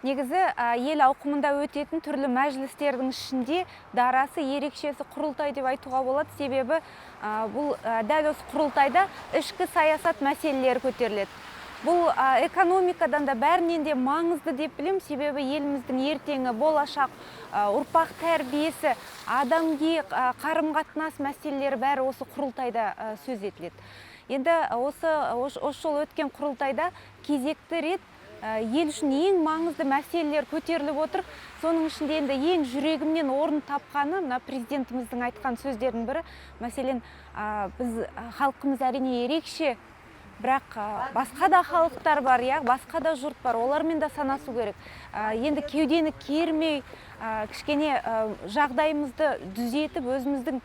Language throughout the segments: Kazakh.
Негізі ел ауқымында өтетін түрлі мәжілістердің ішінде дарасы ерекшесі құрылтай деп айтуға болады. Себебі бұл дәл осы құрылтайда ішкі саясат мәселелері көтеріледі. Бұл экономикадан да бәрінен де маңызды деп білем, себебі еліміздің ертеңі, болашақ, ұрпақ тәрбиесі, адамге қарым-қатынас мәселелері бәрі осы құрылтайда сөз етіледі. Енді осы жол өткен құрылтайда кезекті рет ел үшін ең маңызды мәселелер көтеріліп отыр. Соның ішінде енді ең жүрегімнен орын тапқаны мына президентіміздің айтқан сөздердің бірі. Мәселен, біз халқымыз әрине ерекше, бірақ басқа да халықтар бар, басқа да жұрт бар, олармен да санасу керек. Енді кеудені кермей, кішкене жағдайымызды түзетіп, өзіміздің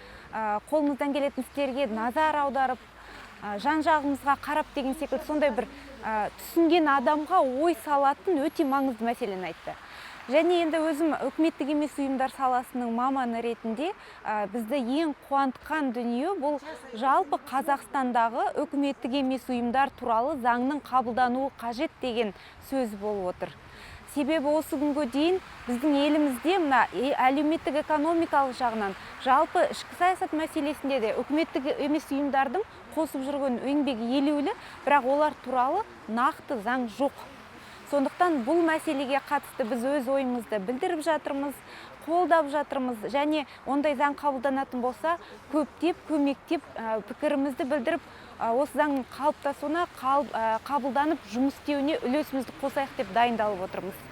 қолымыздан келетін істерге назар аударып, жан-жағымызға қарап деген секілді сондай бір түсінген адамға ой салатын өте маңызды мәселені айтты. Және енді өзім үкіметтік емес ұйымдар саласының маманы ретінде бізді ең қуантқан дүние бұл жалпы Қазақстандағы үкіметтік емес ұйымдар туралы заңның қабылдануы қажет деген сөз болып отыр. Себебі осы күнге дейін біздің елімізде мына әлеуметтік экономикалық жағынан жалпы ішкі саясат мәселесінде де үкіметтік емес ұйымдардың қосып жүрген еңбегі елеулі, бірақ олар туралы нақты заң жоқ. Сондықтан бұл мәселеге қатысты біз өз ойымызды білдіріп жатырмыз, қолдап жатырмыз, және ондай заң қабылданатын болса, көптеп, көмектеп пікірімізді білдіріп, осы заңның қалыптасуына, қабылданып жұмыс істеуіне үлесімізді қосайық деп дайындалып отырмыз.